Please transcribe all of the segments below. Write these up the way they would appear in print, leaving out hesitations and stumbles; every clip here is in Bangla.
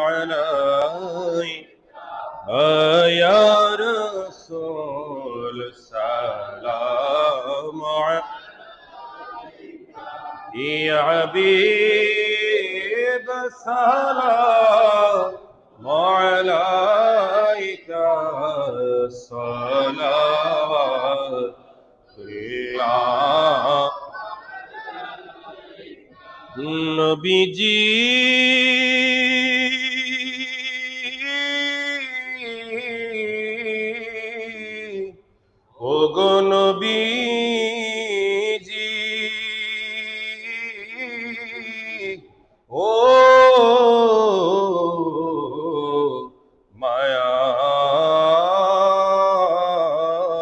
عليك يا رسول سلام عليك يا حبيب سلام عليك صلوات الله নবীজি ওগো নবীজি ও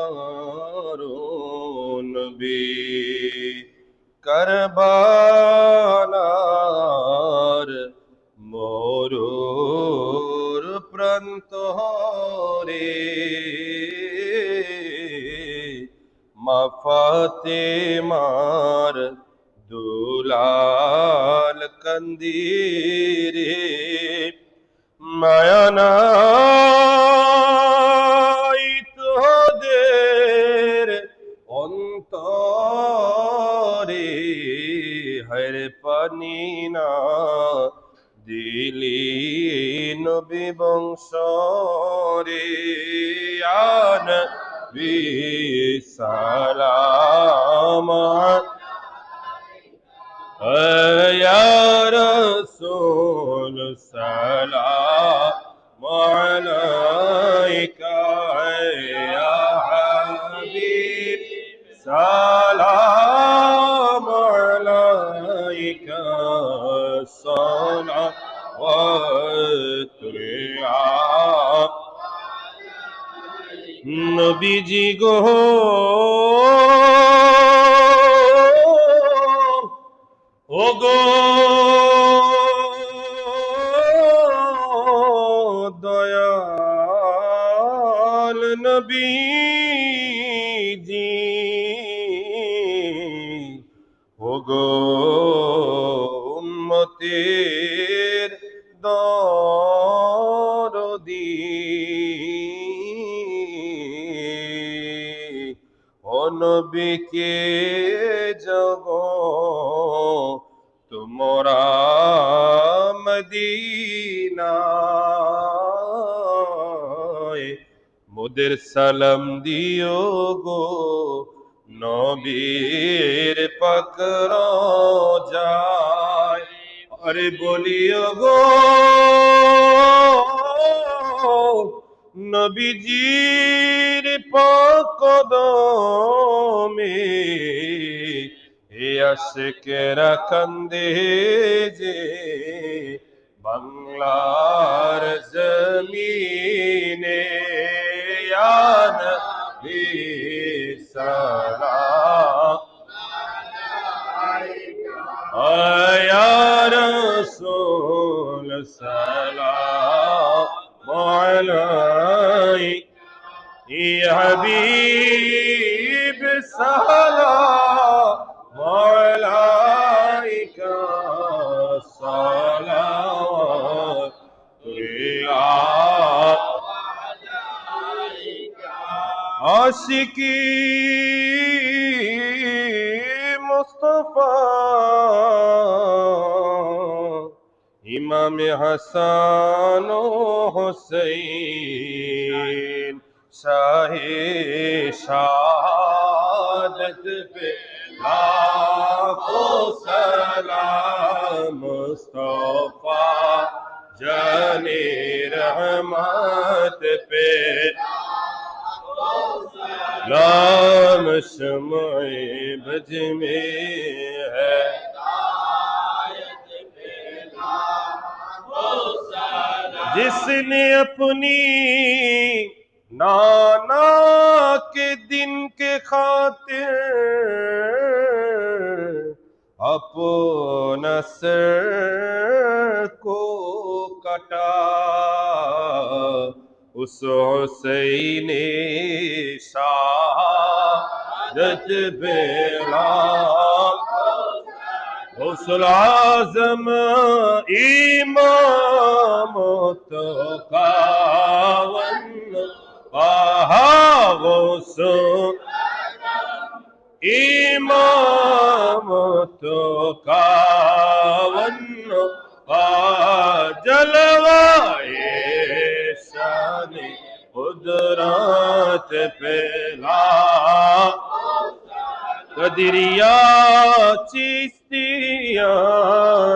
মায়ার নবী কারবালার মরুর প্রান্তরে মা ফাতেমার দুলাল কন্দিরে মায়া নাই তোদের অন্তরে হরে পানি না দিলি নবী বংশরে আন বিসালাম يا رسول سلام عليك يا حبيب سلام عليك صلوات الله নবীজি গো ওগো দয়াল নবীজি ওগো উম্মতের দরদি ও নবীকে জগ তোমরা মদিনায় মোদের সালাম দিও গো নবীর পাক রওজায় আরে বলিও গো নবীজির পাক কদমে এ আশিকেরা কান্দে যে বাংলার জমিনে ইয়া নবী সালাম ইয়া রাসূল সালাম আলাইক ইয়া হাবিব সালাম عليك صلوات الله عاشقي مصطفى إمام حسن حسين شاهي شهادت पे लाखों सलाम मुस्तफा जाने रहमत पे लाम शम्ए बज में है जिसने अपनी नाना के दिन के खातिर अपना सर को कटा उस हुसैन शहादत बेला गौसुल आज़म इमामत का वन गौसो इमामत का वन जलवाए शान कुदरत पेला कदरिया चिश्तिया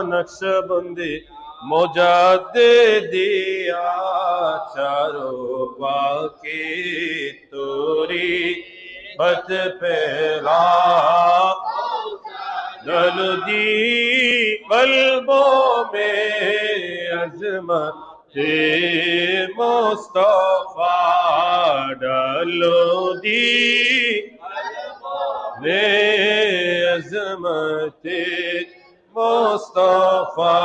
नक्शबंदी मुजद्दिदिया चारों पाके तोरी बत पेला जल्दी कल्बों में अजमत मुस्तफा डालो दी अजमत मुस्तफा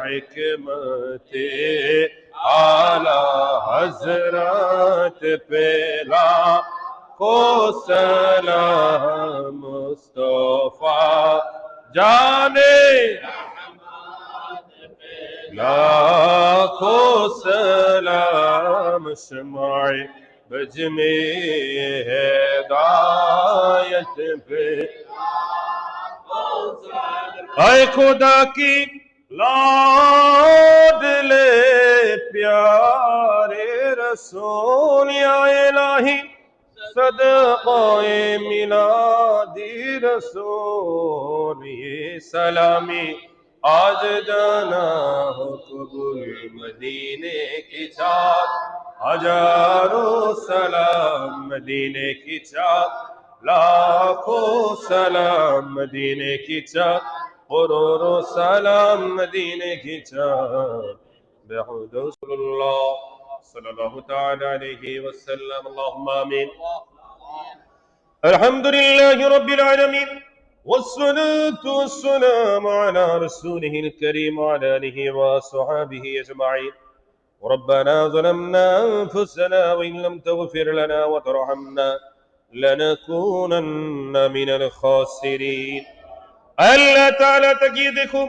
हिकमत आला हजरत पेला को सलाम मुस्तफा जाने लाखों सलाम शमाए बज में हिदायत पे आए खुदा की लाडले प्यारे रसूल या इलाही सदक़ाए मिलादी रसूल ये सलामी आज जाना हो कबूल मदीने की चाँद हजारों सलाम मदीने की चाँद लाखों सलाम मदीने की चाँद करोड़ों सलाम मदीने की चाँद बेहुद रसूलुल्लाह सल्लल्लाहु तआला अलैहि वसल्लम अल्लाहुम्मा आमीन अल्हम्दुलिल्लाहि रब्बिल आलमीन والصلاة والسلام على رسوله الكريم وعلى آله وصحبه أجمعين ربنا ظلمنا أنفسنا وإن لم تغفر لنا وترحمنا لنكونن من الخاسرين আল্লাহ তাআলা তাকিয়ে দেখুন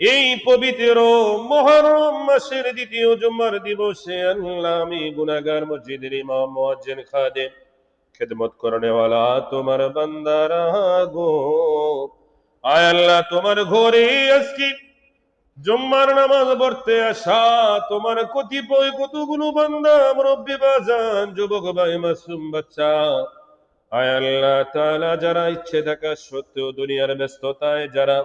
এই পবিত্র মুহররম মাসের দ্বিতীয় জুমার দিবসে আল্লাহ আমি গুনাহগার মসজিদের ইমাম মুয়াজ্জিন খাদেম खिदमत करने वाला तुम्हार बंदारा गो आय अल्लाह तुम्हार घोरे আজকে জুম্মার নামাজ পড়তে আসা তোমার কতিপয় কতগুলো বান্দা মুরব্বি বাজান যুবক ভাই মাসুম বাচ্চা আয় আল্লাহ তাআলা যারা ইচ্ছে থাকা সত্ত্বেও দুনিয়ার ব্যস্ততায় যারা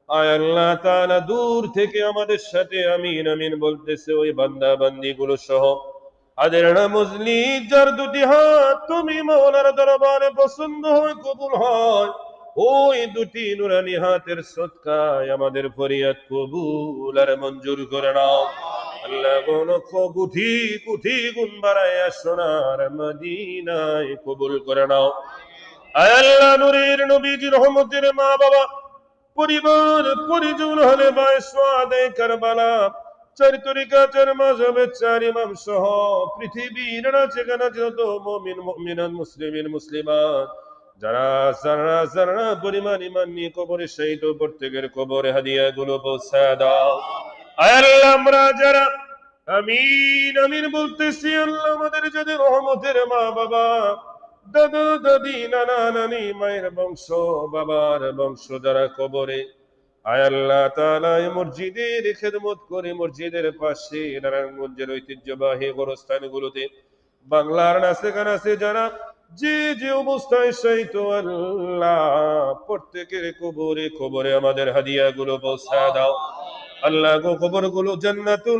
আয় আল্লাহ তাআলা দূর থেকে আমাদের সাথে আমিন আমিন বলতেছে ওই বান্দা বান্দি গুলো সহ আদের নামজলি যার দুটি হাত তুমি মাওলার দরবারে পছন্দ হয় কবুল হয় ওই দুটি নুরানি হাতের সদকায় আমাদের ফরিয়াদ কবুল আর মঞ্জুর করে নাও আল্লাহ লক্ষ কোটি কোটি গুণ বাড়াইয়া সোনার মদিনায় কবুল করে নাও আয় আল্লাহ নূরের নবীজি রহমতের মা বাবা পরিবার পরিজন হলে বায়সাদে কারবালা চার তরিকা চার মাযহাবের চার ইমাম সহ পৃথিবীর যেখানে যত মুমিন মুমিনাত মুসলিমিন মুসলিমাত যারা যারা যারা পরিমাণ ইমান নিয়ে কবরে শহীদ প্রত্যেকের কবরে হাদিয়া গুলো পৌঁছায় দাও আয় আল্লাহ আমরা যারা আমিন আমিন বলতেছি আল্লাহ আমাদের যাদের রহমতের মা বাবা দাদা দাদি নানা নানি মায়ের বংশ বাবার বংশ যারা কবরে আয় আল্লাহ তাআলা এই মসজিদের খেদমত করে মসজিদের পাশে নারায়ণগঞ্জের ঐতিহ্যবাহী গোরস্থানগুলোতে বাংলার নাচে গানাচে যারা যে যে অবস্থায় শহীদ আল্লাহ প্রত্যেকের কবরে কবরে আমাদের হাদিয়া গুলো পৌঁছায় দাও আল্লাহ গো কবর গুলো জান্নাতুল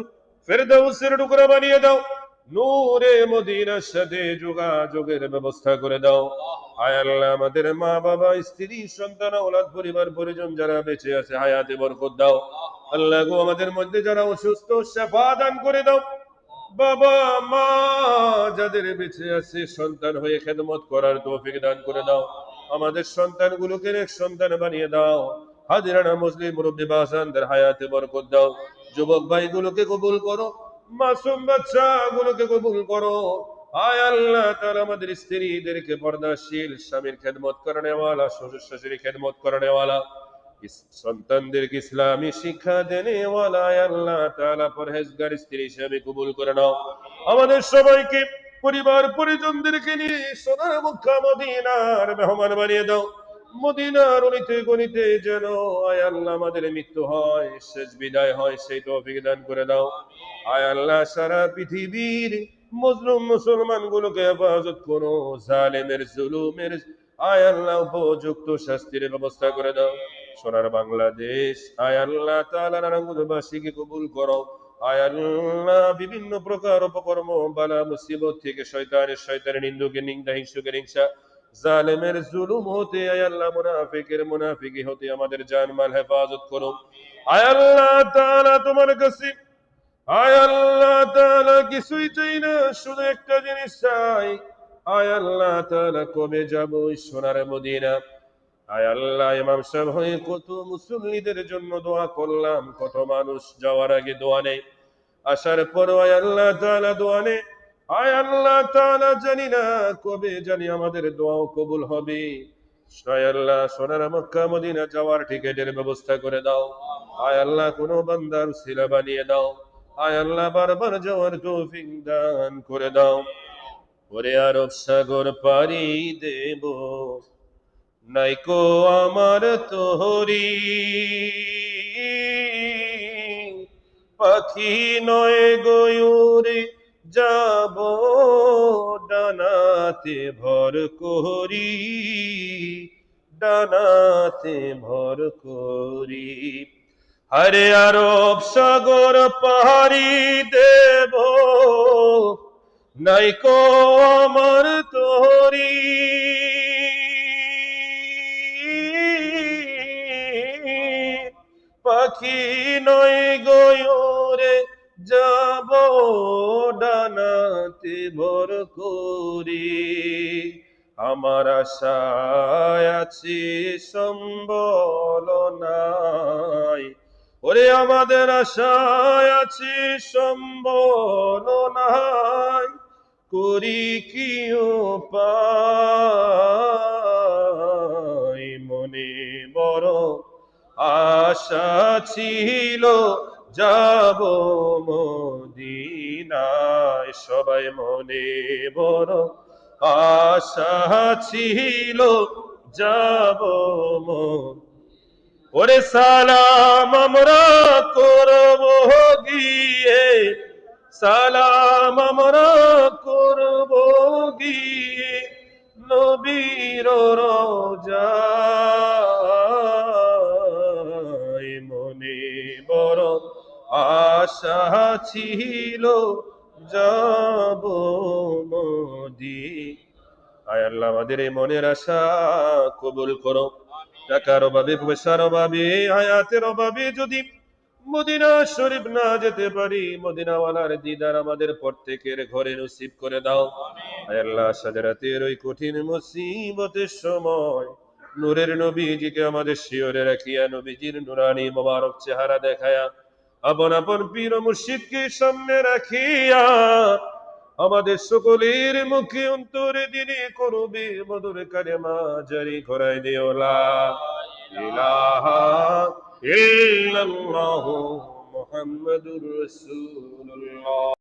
ফেরদাউসের টুকরা বানিয়ে দাও নূরে মদিনার সাথে যোগাযোগের ব্যবস্থা করে দাও আয় আল্লাহ আমাদের মা বাবা স্ত্রী সন্তান ওলাদ পরিবার পরিজন যারা বেঁচে আছে হায়াতে বরকত দাও আল্লাহ গো আমাদের মধ্যে যারা অসুস্থ শিফা দান করে দাও বাবা মা যাদের বেঁচে আছে সন্তান হয়ে খেদমত করার তৌফিক দান করে দাও আমাদের সন্তানগুলোকে নেক সন্তান বানিয়ে দাও হাজিরানা মুসলিম মুরব্বি বাসানদের হায়াতে বরকত দাও যুবক ভাইগুলোকে কবুল করো মাসুম বাচ্চাগুলোকে কবুল করো আয় আল্লাহ তাআলা আমাদের স্ত্রীদেরকে পর্দাশীল স্বামীর খেদমত করনে वाला শ্বশুর শাশুড়ি খেদমত করনে वाला সন্তানদেরকে ইসলামী শিক্ষা দেনে ওয়ালা আল্লাহ তাআলা পরহেজগার স্ত্রী হিসেবে কবুল করে নাও। আমাদের সবাইকে পরিবার পরিজনদেরকে নিয়ে সোনার মক্কা মদিনার মেহমান বানিয়ে দাও। মদিনার অলিতে গলিতে যেন আয় আল্লাহ আমাদের মৃত্যু হয়, শেষ বিদায় হয়, সেই তৌফিক দান করে দাও। আয় আল্লাহ সারা পৃথিবীর মুসলিম মুসলমানগুলোকে হেফাজত করো, জালেমের জুলুমের আয় আল্লাহ উপযুক্ত শাস্তির ব্যবস্থা করে দাও। সোনার বাংলাদেশ আয় আল্লাহ তাআলা নারায়ণগঞ্জবাসীকে কবুল করো। আয় আল্লাহ বিভিন্ন প্রকার অপকর্ম বালা মুসিবত থেকে শয়তানের নিন্দুকে নিন্দা হিংসুকে হিংসা জালেমের জুলুম হতে আয় আল্লাহ মুনাফিকের মুনাফিকি হতে আমাদের জানমাল হেফাজত করো। আয় আল্লাহ তাআলা তোমার কাছে আয় আল্লাহ তাআলা কিছুই চাই না, শুধু একটা জিনিস চাই। আয় আল্লাহ তাআলা কবে যাব ওই সোনার মদিনা? আয় আল্লাহ ইমাম সাহেব হয়ে কত মুসল্লিদের জন্য দোয়া করলাম, কত মানুষ যাওয়ার আগে দোয়া নেই, আসার পরও আয় আল্লাহ তাআলা দোয়া নেই। আয় আল্লাহ তাআলা জানি না কবে জানি আমাদের দোয়াও কবুল হবে। আয় আল্লাহ সোনার মক্কা মদিনা যাওয়ার টিকেটের ব্যবস্থা করে দাও। আয় আল্লাহ কোনো বান্দার উসিলা বানিয়ে দাও। আয় আল্লাহ বারবার যাওয়ার তৌফিক দান করে দাও। ওরে আরব সাগর পাড়ি দেব, নাইকো আমার তোহরি, পাখি নয় গয়ুরে যাব ডানাতে ভর করি, ডানাতে ভর করি। হরে আরব সাগর পাহাড়ি দেব, নাইকো আমার তোহরি, পাখি নয় গয়ুরে যাব ডানাতে ভর করি। আমার আশায় আছি সম্বল নাই, ওরে আমাদের আশায় আছি সম্বল নাই, করি কি উপায়? মনে বড় আশা ছিল যাব মদিনায়, সবাই মনে বড় আশা ছিল যাব মদিনায়। ওরে সালাম আমরা করব গিয়ে, সালাম আমরা করব গিয়ে নবীর রওজায়। মনে বড় আশা ছিল যাব মদিনায়। আয় আল্লাহ আমাদের এই মনের আশা কবুল করো। টাকার অভাবে, পয়সার অভাবে, হায়াতের অভাবে যদি মদিনা শরীফ না যেতে পারি, মদিনাওয়ালার দিদার আমাদের প্রত্যেকের ঘরে নসিব করে দাও। আয় আল্লাহ সাজারাতের ওই কঠিন মুসিবতের সময় নূরের নবীজিকে আমাদের শিওরে রাখিয়া নবীজির নুরানি মোবারক চেহারা দেখায়া আপন আপন পীর ও মুর্শিদকে সামনে রাখিয়া আমাদের সকলের মুখে অন্তরে দিনে করবে মধুর কালেমা জারি করাই দিও। লা ইলাহা ইল্লাল্লাহু মুহাম্মাদুর রাসূলুল্লাহ।